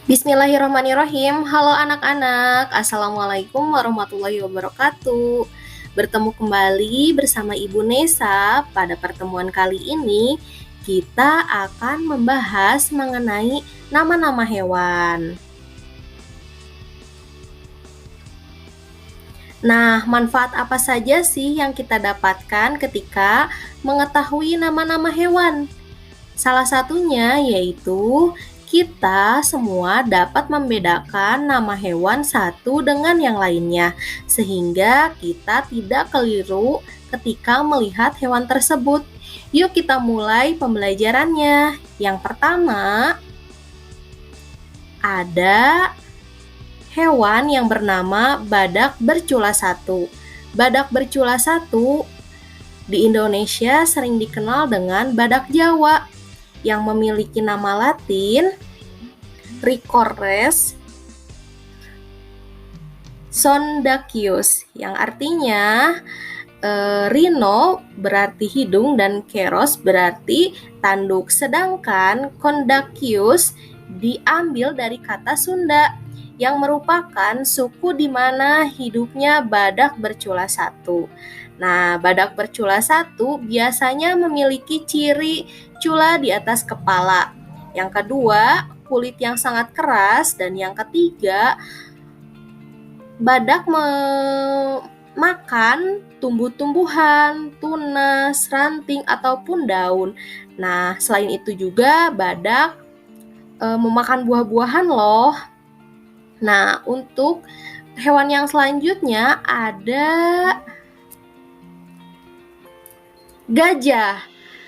Bismillahirrahmanirrahim. Halo anak-anak, Assalamualaikum warahmatullahi wabarakatuh. Bertemu kembali bersama Ibu Nesa. Pada pertemuan kali ini, kita akan membahas mengenai nama-nama hewan. Nah, manfaat apa saja sih yang kita dapatkan ketika mengetahui nama-nama hewan? Salah satunya yaitu kita semua dapat membedakan nama hewan satu dengan yang lainnya, sehingga kita tidak keliru ketika melihat hewan tersebut. Yuk kita mulai pembelajarannya. Yang pertama, ada hewan yang bernama badak bercula satu. Badak bercula satu di Indonesia sering dikenal dengan badak Jawa yang memiliki nama Latin Ricores sondacius, yang artinya rhino berarti hidung dan keros berarti tanduk, sedangkan kondacius diambil dari kata Sunda yang merupakan suku di mana hidupnya badak bercula satu. Nah, badak bercula satu biasanya memiliki ciri cula di atas kepala. Yang kedua, kulit yang sangat keras, dan yang ketiga, badak makan tumbuh-tumbuhan, tunas, ranting, ataupun daun. Nah, selain itu juga badak memakan buah-buahan loh. Nah, untuk hewan yang selanjutnya ada gajah.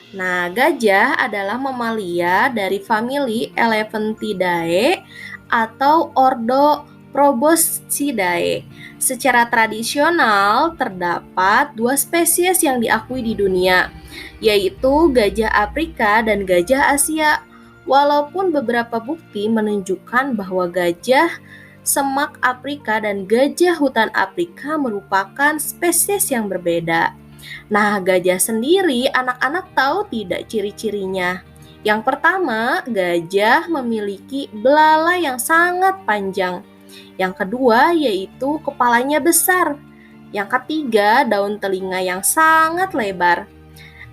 Nah, gajah adalah mamalia dari famili Elephantidae atau ordo Proboscidae. Secara tradisional, terdapat dua spesies yang diakui di dunia, yaitu gajah Afrika dan gajah Asia. Walaupun beberapa bukti menunjukkan bahwa gajah semak Afrika dan gajah hutan Afrika merupakan spesies yang berbeda. Nah, gajah sendiri, anak-anak tahu tidak ciri-cirinya? Yang pertama, gajah memiliki belalai yang sangat panjang. Yang kedua, yaitu kepalanya besar. Yang ketiga, daun telinga yang sangat lebar.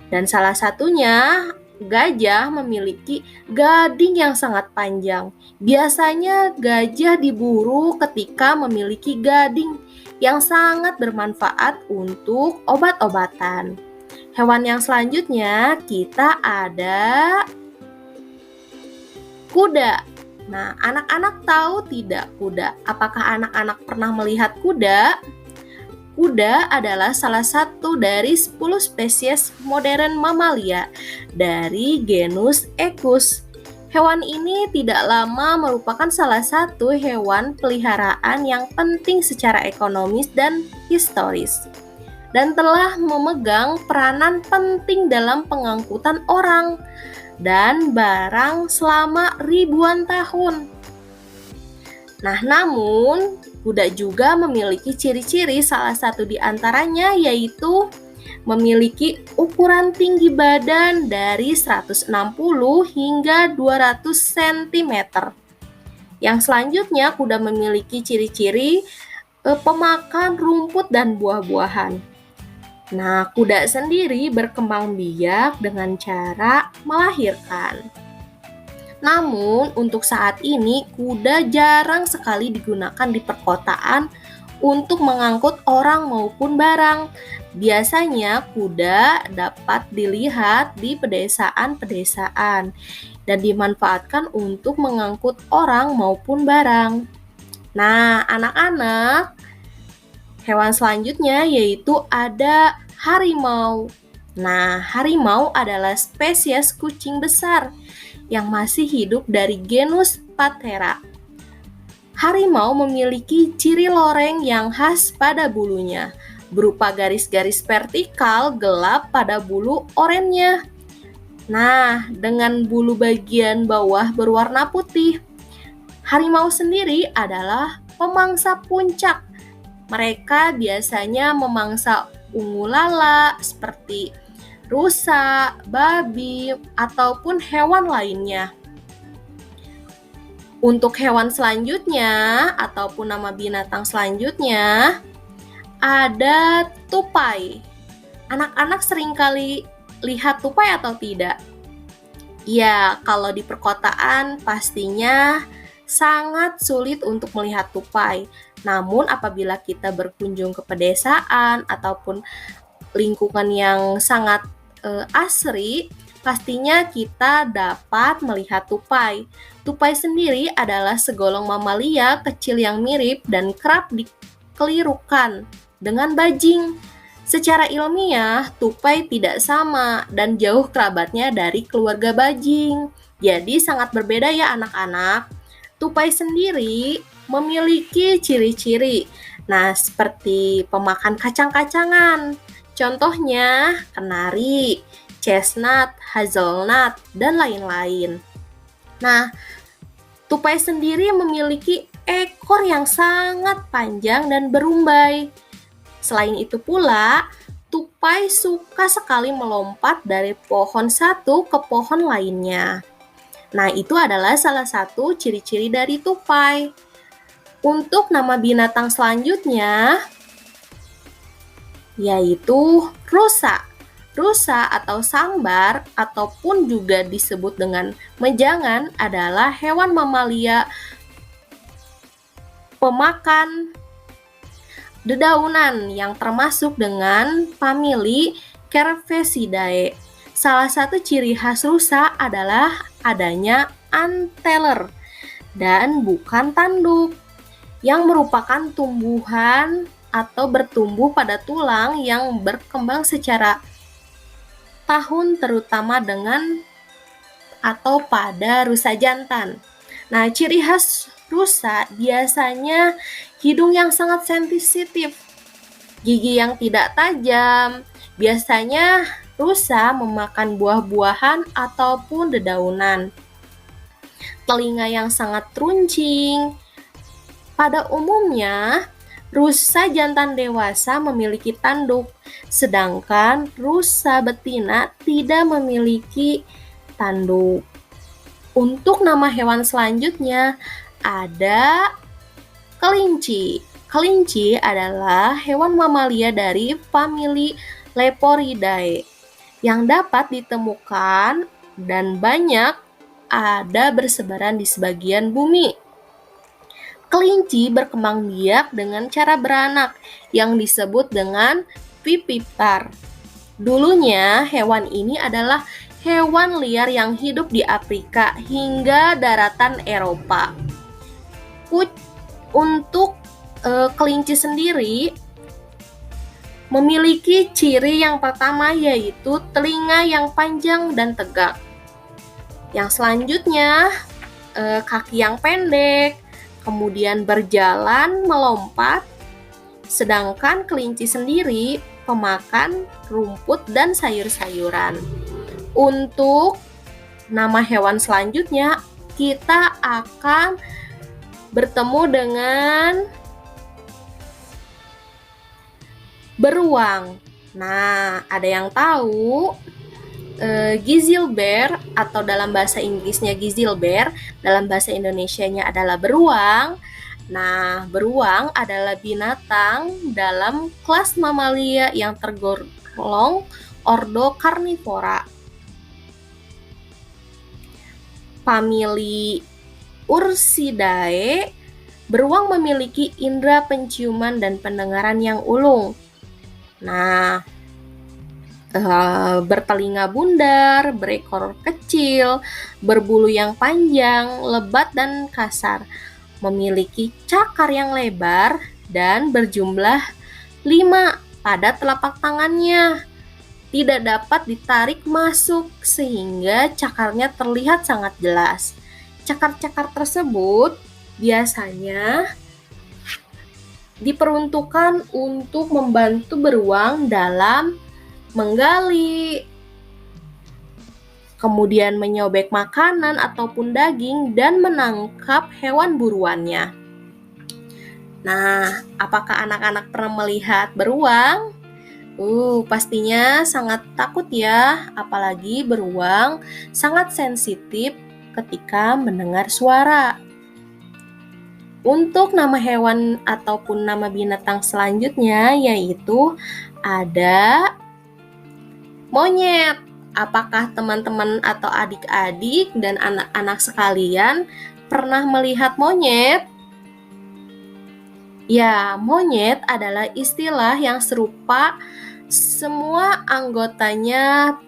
Dan salah satunya, gajah memiliki gading yang sangat panjang. Biasanya gajah diburu ketika memiliki gading yang sangat bermanfaat untuk obat-obatan. Hewan yang selanjutnya kita ada kuda. Nah, anak-anak tahu tidak kuda? Apakah anak-anak pernah melihat kuda? Kuda adalah salah satu dari 10 spesies modern mamalia dari genus Equus. Hewan ini tidak lama merupakan salah satu hewan peliharaan yang penting secara ekonomis dan historis, dan telah memegang peranan penting dalam pengangkutan orang dan barang selama ribuan tahun. Nah, namun kuda juga memiliki ciri-ciri, salah satu di antaranya yaitu memiliki ukuran tinggi badan dari 160 hingga 200 cm. Yang selanjutnya, kuda memiliki ciri-ciri pemakan rumput dan buah-buahan. Nah, kuda sendiri berkembang biak dengan cara melahirkan. Namun, untuk saat ini, kuda jarang sekali digunakan di perkotaan untuk mengangkut orang maupun barang. Biasanya, kuda dapat dilihat di pedesaan-pedesaan dan dimanfaatkan untuk mengangkut orang maupun barang. Nah, anak-anak, hewan selanjutnya yaitu ada harimau. Nah, harimau adalah spesies kucing besar yang masih hidup dari genus Panthera. Harimau memiliki ciri loreng yang khas pada bulunya, berupa garis-garis vertikal gelap pada bulu oranye. Nah, dengan bulu bagian bawah berwarna putih. Harimau sendiri adalah pemangsa puncak. Mereka biasanya memangsa ungu lala seperti rusa, babi, ataupun hewan lainnya. Untuk hewan selanjutnya ataupun nama binatang selanjutnya ada tupai. Anak-anak seringkali lihat tupai atau tidak? Ya, kalau di perkotaan pastinya sangat sulit untuk melihat tupai. Namun apabila kita berkunjung ke pedesaan ataupun lingkungan yang sangat asri, pastinya kita dapat melihat tupai. Tupai sendiri adalah segolong mamalia kecil yang mirip dan kerap dikelirukan dengan bajing. Secara ilmiah, tupai tidak sama dan jauh kerabatnya dari keluarga bajing. Jadi sangat berbeda ya anak-anak. Tupai sendiri memiliki ciri-ciri. Nah, seperti pemakan kacang-kacangan. Contohnya kenari, chestnut, hazelnut, dan lain-lain. Nah, tupai sendiri memiliki ekor yang sangat panjang dan berumbai. Selain itu pula, tupai suka sekali melompat dari pohon satu ke pohon lainnya. Nah, itu adalah salah satu ciri-ciri dari tupai. Untuk nama binatang selanjutnya, yaitu rusa. Rusa atau sambar ataupun juga disebut dengan menjangan adalah hewan mamalia pemakan dedaunan yang termasuk dengan famili Cervecidae. Salah satu ciri khas rusa adalah adanya anteler dan bukan tanduk, yang merupakan tumbuhan atau bertumbuh pada tulang yang berkembang secara tahun terutama dengan atau pada rusa jantan. Nah, ciri khas rusa biasanya hidung yang sangat sensitif, gigi yang tidak tajam. Biasanya rusa memakan buah-buahan ataupun dedaunan. Telinga yang sangat runcing. Pada umumnya, rusa jantan dewasa memiliki tanduk, sedangkan rusa betina tidak memiliki tanduk. Untuk nama hewan selanjutnya ada kelinci. Kelinci adalah hewan mamalia dari famili Leporidae yang dapat ditemukan dan banyak ada bersebaran di sebagian bumi. Kelinci berkembang biak dengan cara beranak yang disebut dengan vivipar. Dulunya hewan ini adalah hewan liar yang hidup di Afrika hingga daratan Eropa. Untuk kelinci sendiri memiliki ciri yang pertama yaitu telinga yang panjang dan tegak. Yang selanjutnya kaki yang pendek, kemudian berjalan melompat, sedangkan kelinci sendiri pemakan rumput dan sayur-sayuran. Untuk nama hewan selanjutnya, kita akan bertemu dengan beruang. Nah, ada yang tahu Gizil bear atau dalam bahasa Inggrisnya gizil bear, dalam bahasa Indonesianya adalah beruang. Nah, beruang adalah binatang dalam kelas mamalia yang tergolong ordo Carnivora. Famili Ursidae, beruang memiliki indera penciuman dan pendengaran yang ulung. Nah, bertelinga bundar, berekor kecil, berbulu yang panjang, lebat dan kasar, memiliki cakar yang lebar dan berjumlah 5 pada telapak tangannya. Tidak dapat ditarik masuk sehingga cakarnya terlihat sangat jelas. Cakar-cakar tersebut biasanya diperuntukkan untuk membantu beruang dalam menggali, kemudian menyobek makanan ataupun daging dan menangkap hewan buruannya. Nah, apakah anak-anak pernah melihat beruang? Pastinya sangat takut ya, apalagi beruang sangat sensitif ketika mendengar suara. Untuk nama hewan ataupun nama binatang selanjutnya yaitu ada monyet. Apakah teman-teman atau adik-adik dan anak-anak sekalian pernah melihat monyet? Ya, monyet adalah istilah yang serupa semua anggotanya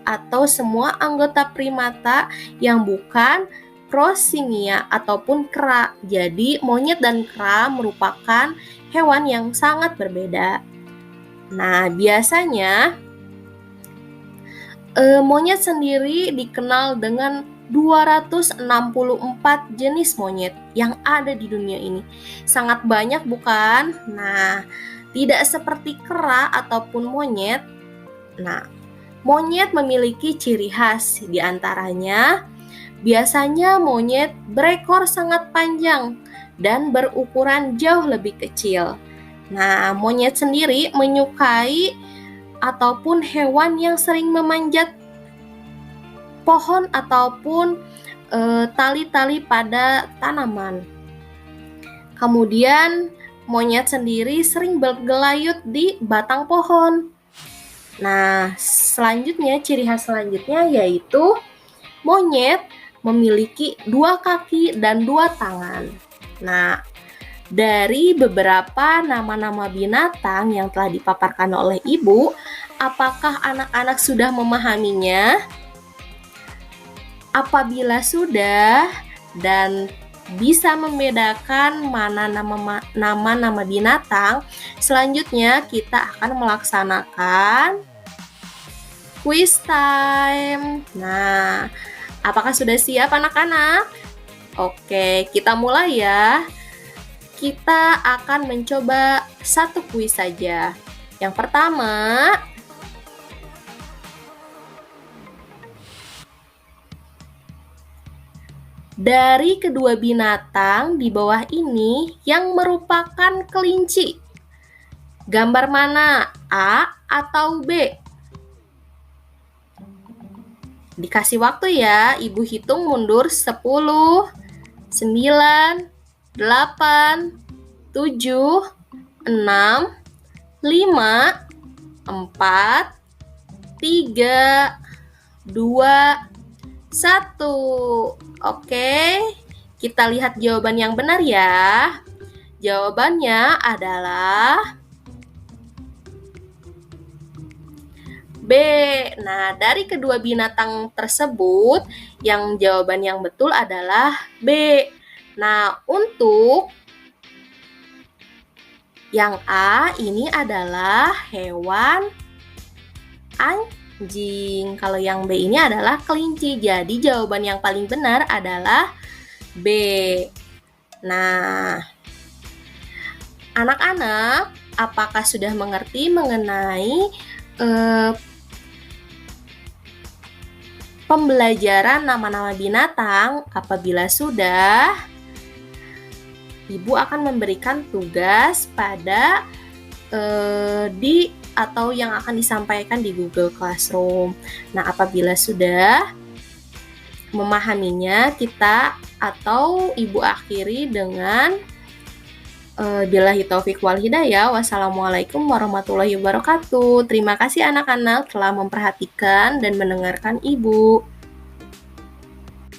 atau semua anggota primata yang bukan prosimia ataupun kera. Jadi, monyet dan kera merupakan hewan yang sangat berbeda. Nah, biasanya monyet sendiri dikenal dengan 264 jenis monyet yang ada di dunia ini. Sangat banyak bukan? Nah, tidak seperti kera ataupun monyet. Nah, monyet memiliki ciri khas, di antaranya biasanya monyet berekor sangat panjang dan berukuran jauh lebih kecil. Nah, monyet sendiri menyukai ataupun hewan yang sering memanjat pohon ataupun tali-tali pada tanaman. Kemudian, monyet sendiri sering bergelayut di batang pohon. Nah, selanjutnya, ciri khas selanjutnya yaitu monyet memiliki 2 kaki dan 2 tangan. Nah, dari beberapa nama-nama binatang yang telah dipaparkan oleh Ibu, apakah anak-anak sudah memahaminya? Apabila sudah dan bisa membedakan mana nama-nama binatang, selanjutnya kita akan melaksanakan quiz time. Nah, apakah sudah siap anak-anak? Oke, kita mulai ya. Kita akan mencoba satu kuis saja. Yang pertama, dari kedua binatang di bawah ini yang merupakan kelinci, gambar mana? A atau B? Dikasih waktu ya, Ibu hitung mundur 10, 9, 8, 7, 6, 5, 4, 3, 2, 1. Oke, kita lihat jawaban yang benar ya. Jawabannya adalah B. Nah, dari kedua binatang tersebut, yang jawaban yang betul adalah B. Nah, untuk yang A, ini adalah hewan anjing. Kalau yang B ini adalah kelinci. Jadi, jawaban yang paling benar adalah B. Nah, anak-anak, apakah sudah mengerti mengenai pembelajaran nama-nama binatang? Apabila sudah, Ibu akan memberikan tugas pada atau yang akan disampaikan di Google Classroom. Nah, apabila sudah memahaminya, kita atau Ibu akhiri dengan billahi taufik wal hidayah. Wassalamualaikum warahmatullahi wabarakatuh. Terima kasih anak-anak telah memperhatikan dan mendengarkan Ibu.